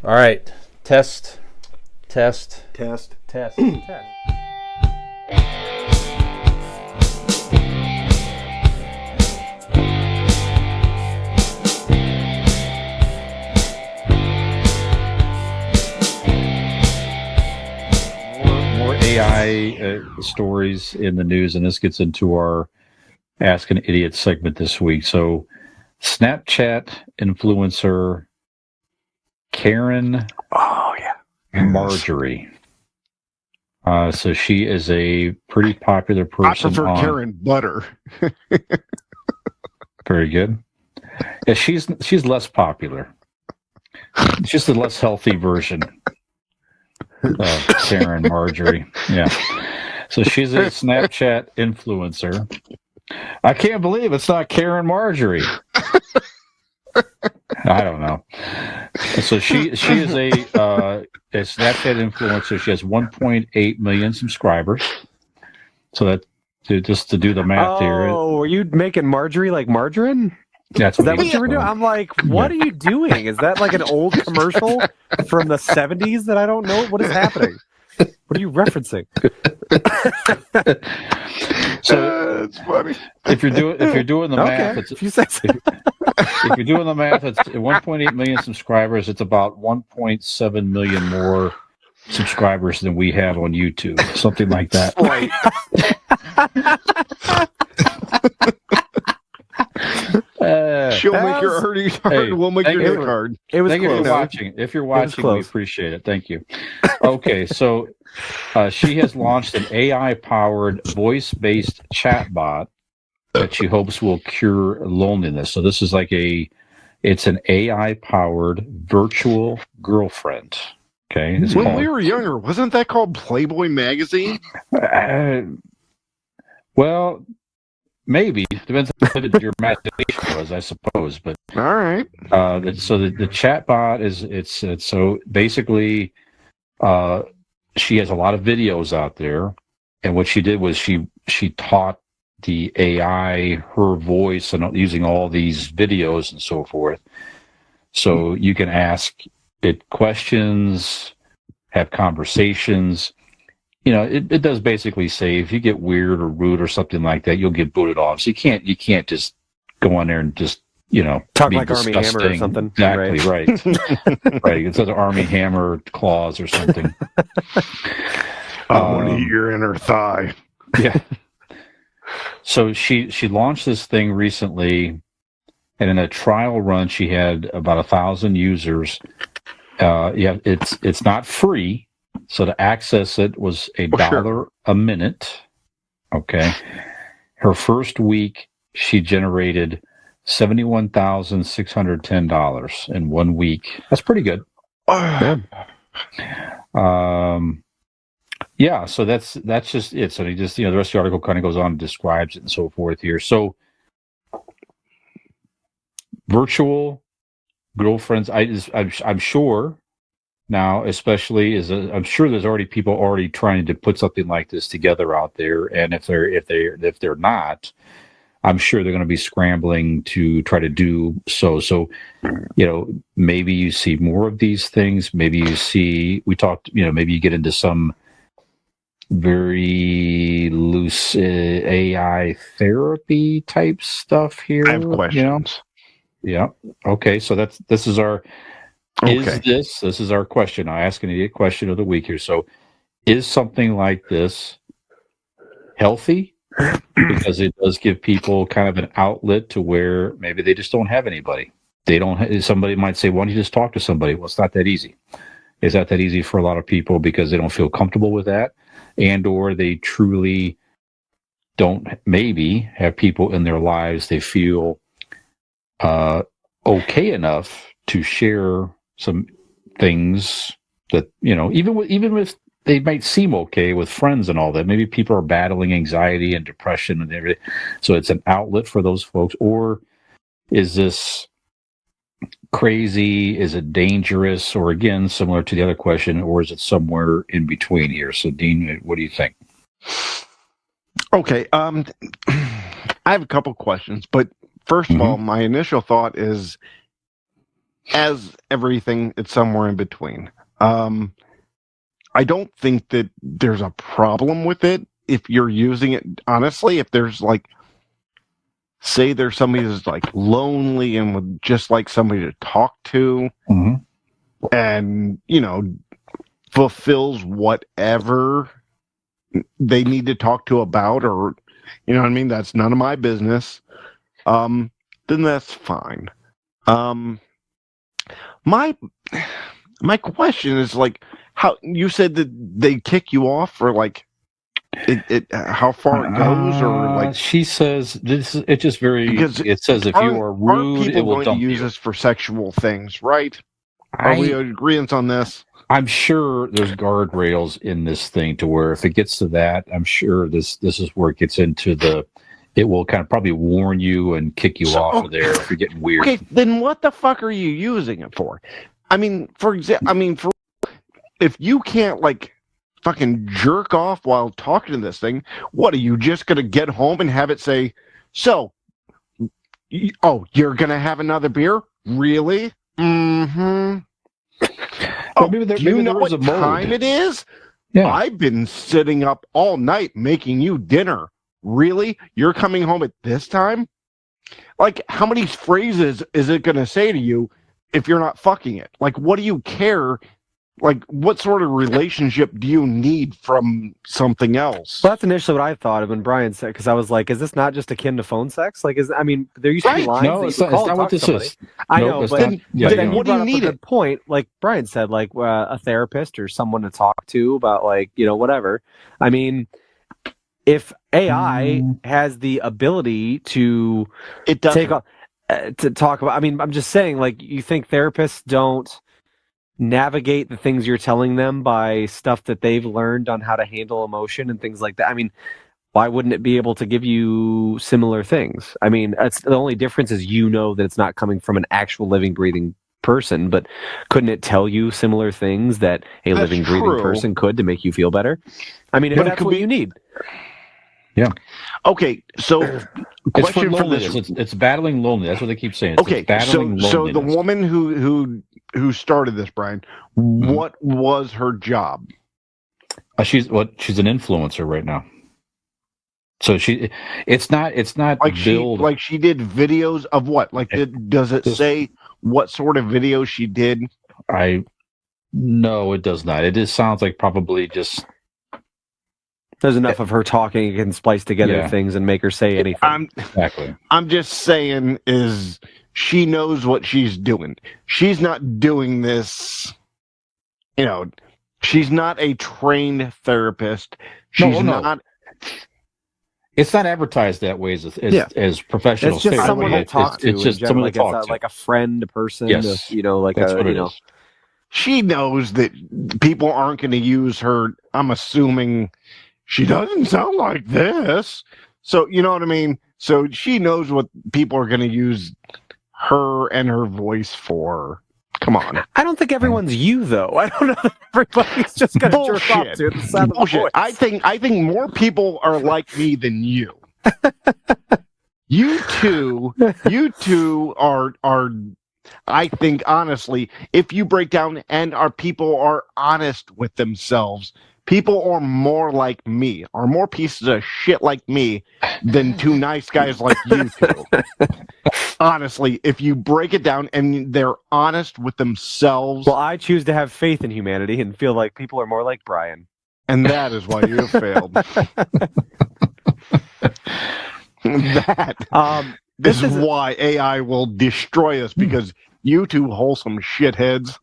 All right. Test. Test. Test. More AI stories in the news, and this gets into our Ask an Idiot segment this week. So, Snapchat influencer Karen Marjorie. So she is a pretty popular I person. prefer Karen Butter. Very good. Yeah, she's less popular. She's the less healthy version of Karen Marjorie. Yeah. So she's a Snapchat influencer. I can't believe it's not Karen Marjorie. I don't know. So she is a Snapchat influencer. She has 1.8 million subscribers. So that just to do the math here. Oh, were you making Marjorie like margarine? That's Is that what you were doing? I'm like, what are you doing? Is that like an old commercial from the 70s that I don't know? What is happening? What are you referencing? So it's funny. If you're doing the math, it's, if you say so. if you're doing the math, it's 1.8 million subscribers. It's about 1.7 million more subscribers than we have on YouTube, something like that. Right. She'll make your earnings hard. Hey, we'll make your neck hard. It was Thank you close. for watching. If you're watching, we appreciate it. Thank you. Okay, so she has launched an AI-powered voice-based chatbot that she hopes will cure loneliness. So this is it's an AI-powered virtual girlfriend. Okay. When we were younger, wasn't that called Playboy magazine? Well, maybe. Depends on what your imagination was, I suppose. But all right. So the chatbot it's so basically, she has a lot of videos out there, and what she did was she taught the AI her voice and using all these videos and so forth. So you can ask it questions, have conversations. It does basically say if you get weird or rude or something like that, you'll get booted off. So you can't just go on there and just talk be like disgusting. Army Hammer or something. Exactly right. Right. It says Army Hammer claws or something. I want to eat your inner thigh. Yeah. So she launched this thing recently, and in a trial run, she had about 1,000 users. It's not free. So to access it was $1 a minute. Okay. Her first week, she generated $71,610 in 1 week. That's pretty good. Yeah. So that's just it. So the rest of the article kind of goes on and describes it and so forth here. So virtual girlfriends, I'm sure. Now, especially I'm sure there's already people already trying to put something like this together out there, and if they're not, I'm sure they're going to be scrambling to try to do so. So, maybe you see more of these things. Maybe maybe you get into some very loose AI therapy type stuff here. I have questions. Yeah. Okay. So this is our. Okay. This is our question. I ask an idiot question of the week here. So, is something like this healthy? Because it does give people kind of an outlet to where maybe they just don't have anybody. Somebody might say, why don't you just talk to somebody? Well, it's not that easy. It's not that easy for a lot of people because they don't feel comfortable with that, and or they truly don't maybe have people in their lives they feel okay enough to share some things that even if they might seem okay with friends and all that, maybe people are battling anxiety and depression and everything, so it's an outlet for those folks. Or is this crazy? Is it dangerous? Or again, similar to the other question, or is it somewhere in between here? So Dean, what do you think? Okay, I have a couple questions, but first of all, my initial thought is as everything, it's somewhere in between. I don't think that there's a problem with it if you're using it honestly. If there's like, say, there's somebody that's like lonely and would just like somebody to talk to, and fulfills whatever they need to talk to about, or you know what I mean. That's none of my business. Then that's fine. My question is like, how you said that they kick you off, or like how far it goes, or like she says this. It just it says if you are rude, it will going dump to use you. this for sexual things, right? Are we in agreement on this? I'm sure there's guardrails in this thing to where if it gets to that, I'm sure this is where it gets into the. It will kind of probably warn you and kick you off of there if you're getting weird. Okay, then what the fuck are you using it for? I mean, if you can't like fucking jerk off while talking to this thing, what are you just gonna get home and have it say, "So, you're gonna have another beer? Really? Mm-hmm. Oh, maybe do you know what time it is? Yeah. I've been sitting up all night making you dinner. Really? You're coming home at this time? Like, how many phrases is it going to say to you if you're not fucking it? Like, what do you care? Like, what sort of relationship do you need from something else? Well, that's initially what I thought of when Brian said, because I was like, is this not just akin to phone sex? Like, there used to be lines no, that it's you could call and not talk what to this somebody. is. I know, but then what do you brought you up a good point, like Brian said, like a therapist or someone to talk to about, like, whatever. I mean, if AI has the ability to to talk about, I mean, I'm just saying, like, you think therapists don't navigate the things you're telling them by stuff that they've learned on how to handle emotion and things like that? I mean, why wouldn't it be able to give you similar things? I mean, that's the only difference is that it's not coming from an actual living, breathing person, but couldn't it tell you similar things that a living, breathing person could to make you feel better? I mean, if that's what you need. Yeah. Okay, so question for this: it's battling loneliness. That's what they keep saying. Okay, so the woman who started this, Brian, what was her job? She's an influencer right now. So it's not like she did videos of what? Like, does it say what sort of videos she did? No, it does not. It just sounds like probably just. There's enough of her talking and can splice together things and make her say anything. Exactly. I'm just saying is she knows what she's doing. She's not doing this, she's not a trained therapist. She's not. It's not advertised that way as professional. It's just therapy. someone to talk to. It's just someone to talk to. Like a friend, a person. Yes. That's what it is. She knows that people aren't going to use her. I'm assuming. She doesn't sound like this. So, you know what I mean? So she knows what people are going to use her and her voice for. Come on. I don't think everyone's you, though. I don't know if everybody's just going to jerk off to the sound of the voice. I think more people are like me than you. You two are I think, honestly, if you break down and our people are honest with themselves, people are more like me, are more pieces of shit like me than two nice guys like you two. Honestly, if you break it down and they're honest with themselves. Well, I choose to have faith in humanity and feel like people are more like Brian. And that is why you have failed. This is why AI will destroy us, because you two wholesome shitheads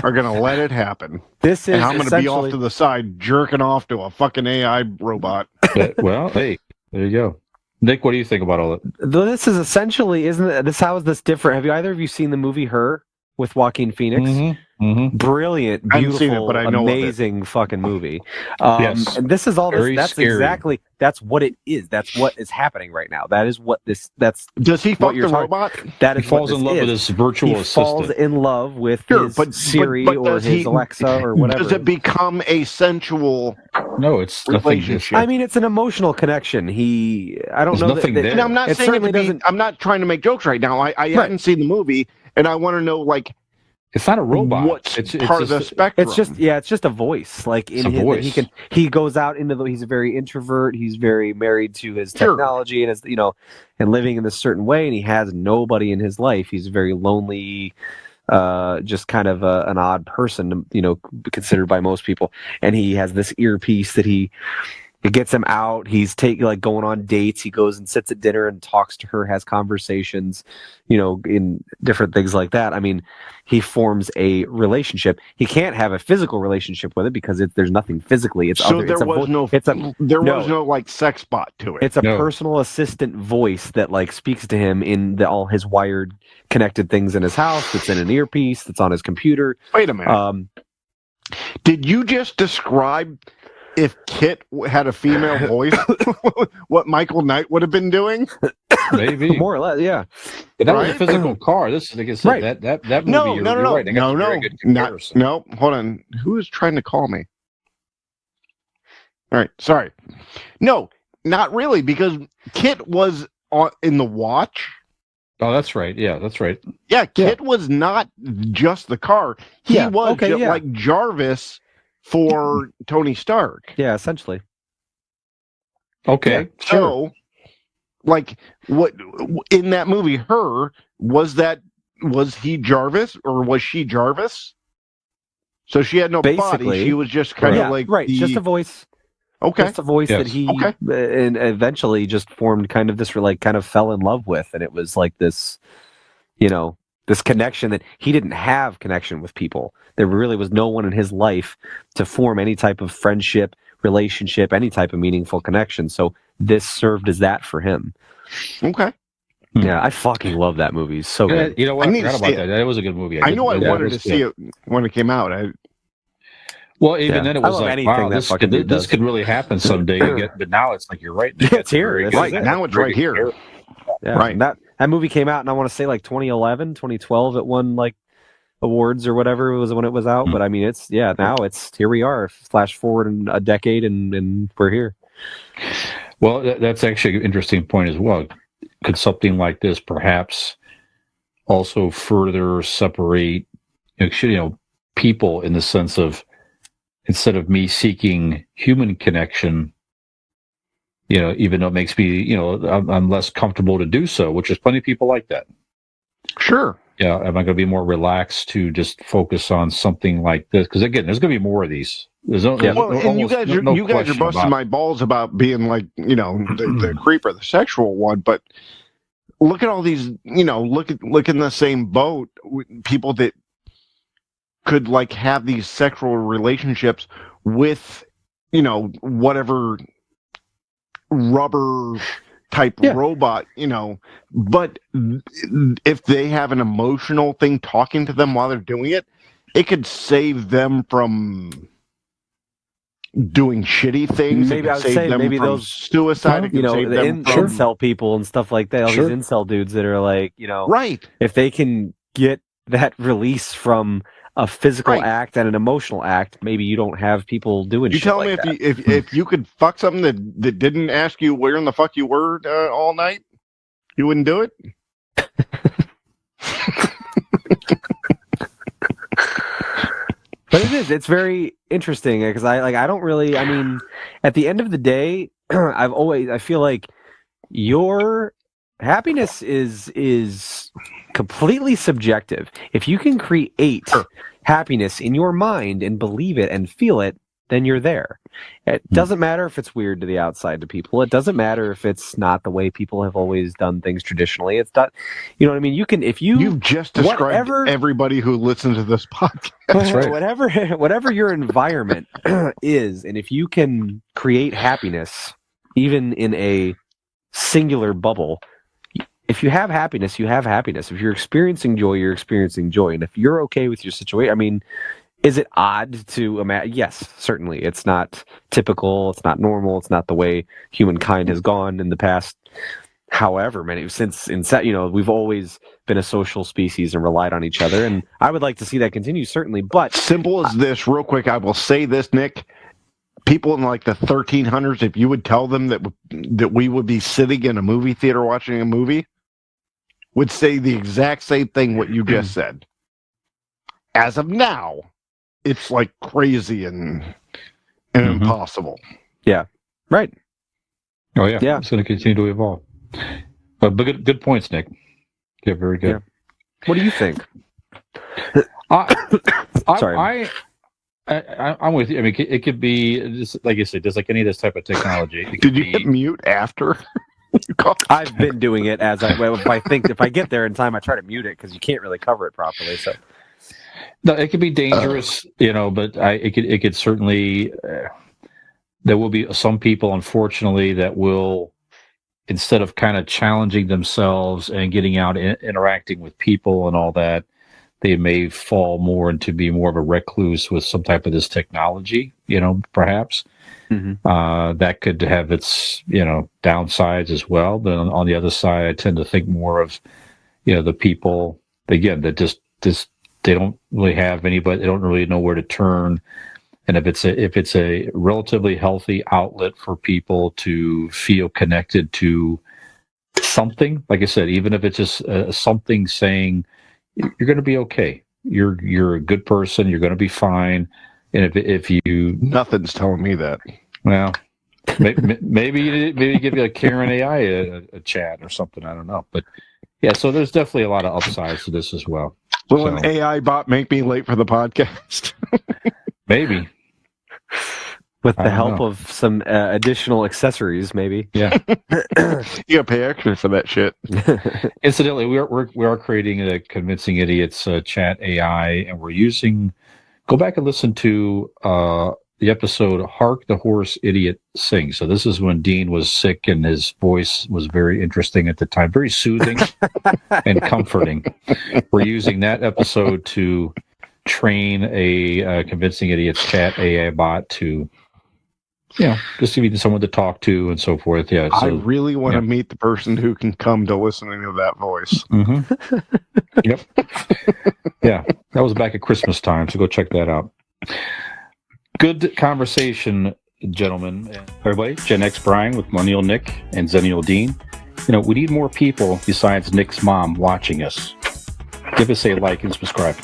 are going to let it happen. And I'm going to be off to the side jerking off to a fucking AI robot. Well, hey, there you go. Nick, what do you think about all that? This is essentially, isn't it? How is this different? Have either of you seen the movie Her with Joaquin Phoenix? Brilliant, beautiful, amazing fucking movie. Yes. And this is all this. That's scary. Exactly. That's what it is. That's what is happening right now. That is what this. That's. Does he fuck the robot? That is. He falls in love with his virtual assistant. He falls in love with his Siri or his Alexa or whatever. Does it become a sensual? No, it's relationship. I mean, it's an emotional connection. I don't know. And I'm not saying I'm not trying to make jokes right now. I haven't seen the movie, and I want to know, like, It's not a robot. What's It's part of the just spectrum? it's just a voice. Like in a his, voice. he goes out into the, he's a very introvert. He's very married to his Sure. technology and his, and living in this certain way. And he has nobody in his life. He's very lonely, just kind of an odd person, considered by most people. And he has this earpiece that it gets him out. He's going on dates. He goes and sits at dinner and talks to her, has conversations, in different things like that. I mean, he forms a relationship. He can't have a physical relationship with it because there's nothing physically. It's so other. there was no like sex bot to it. It's a personal assistant voice that speaks to him in all his wired connected things in his house. That's in an earpiece. That's on his computer. Wait a minute. Did you just describe if Kit had a female voice, what Michael Knight would have been doing? Maybe more or less, yeah. But that was a physical car. This is like I said, right. that movie. No, you're no, right. No. Hold on. Who is trying to call me? All right, sorry. No, not really, because Kit was in the watch. Oh, that's right. Yeah, that's right. Yeah, Kit was not just the car. He was like Jarvis for Tony Stark. Yeah, essentially. Okay, sure. So, what in that movie? Was he Jarvis or was she Jarvis? So she had no body. She was just kind of just a voice. Okay, just a voice that he and eventually just formed kind of this, kind of fell in love with, and it was like this, this connection that he didn't have connection with people. There really was no one in his life to form any type of friendship, relationship, any type of meaningful connection. So this served as that for him. Okay. Yeah, I fucking love that movie. It's so good. You know what? I forgot about that. That was a good movie. I wanted to see it when it came out. Well, even then it was like, wow, this could really happen someday. But now it's like, you're right. It's here. Right. Now it's right here. Yeah. Right. That movie came out, and I want to say 2011, 2012. It won awards or whatever it was when it was out. But I mean, now it's here we are. Flash forward in a decade, and we're here. Well, that's actually an interesting point as well. Could something like this perhaps also further separate, people in the sense of, instead of me seeking human connection, even though it makes me, I'm less comfortable to do so, which is plenty of people like that. Sure. Yeah. Am I going to be more relaxed to just focus on something like this? Because again, there's going to be more of these. You guys are busting my balls about being the creeper, the sexual one, but look at all these, look in the same boat, people that could have these sexual relationships with, whatever rubber type robot, but if they have an emotional thing talking to them while they're doing it, it could save them from doing shitty things. Maybe I would say maybe those suicide, the incel people and stuff like that. All these incel dudes that are right. If they can get that release from a physical act and an emotional act, maybe you don't have people doing. You shit tell like me that. if you could fuck something that didn't ask you where in the fuck you were all night, you wouldn't do it. But it's very interesting because I don't really, I mean, at the end of the day, I feel like your happiness is completely subjective. If you can create happiness in your mind and believe it and feel it, then you're there. It doesn't matter if it's weird to the outside to people. It doesn't matter if it's not the way people have always done things traditionally. It's not, you know what I mean? You've just described everybody who listens to this podcast. That's right. Whatever your environment is, and if you can create happiness, even in a singular bubble, if you have happiness, you have happiness. If you're experiencing joy, you're experiencing joy. And if you're okay with your situation, I mean, is it odd to imagine? Yes, certainly. It's not typical. It's not normal. It's not the way humankind has gone in the past. However, we've always been a social species and relied on each other. And I would like to see that continue, certainly. But simple as this, real quick, I will say this, Nick. People in the 1300s, if you would tell them that we would be sitting in a movie theater watching a movie, would say the exact same thing what you just said. as of now, it's like crazy and impossible. Yeah. Right. Oh yeah. Yeah. It's going to continue to evolve. But good points, Nick. Yeah, very good. Yeah. What do you think? Sorry. I'm with you. I mean, it could be just like you said, just like any of this type of technology. Did you hit mute after? I've been doing it as if I get there in time, I try to mute it because you can't really cover it properly. So no, it could be dangerous, but it could certainly. There will be some people, unfortunately, that will, instead of kind of challenging themselves and getting out and interacting with people and all that, they may fall more into being more of a recluse with some type of this technology, perhaps. Mm-hmm. That could have its, downsides as well. But on the other side, I tend to think more of, the people, again, that just they don't really have anybody, they don't really know where to turn. And if it's a relatively healthy outlet for people to feel connected to something, like I said, even if it's just something saying you're going to be okay, you're a good person, you're going to be fine, and if you nothing's telling me that. Well, maybe give you a Karen AI a chat or something. I don't know, but yeah. So there's definitely a lot of upsides to this as well. Will an AI bot make me late for the podcast? Maybe. With the help of some additional accessories, maybe. Yeah. You gotta pay extra for that shit. Incidentally, we are creating a Convincing Idiots chat AI, and we're using. Go back and listen to the episode "Hark the Horse Idiot Sing." So this is when Dean was sick, and his voice was very interesting at the time, very soothing and comforting. We're using that episode to train a Convincing Idiots chat AI bot to, just to be someone to talk to and so forth. Yeah, so, I really want to meet the person who can come to listening to that voice. Mm-hmm. Yep. Yeah, that was back at Christmas time, so go check that out. Good conversation, gentlemen. Everybody, Gen X Brian with Millennial Nick and Zennial Dean. We need more people besides Nick's mom watching us. Give us a like and subscribe.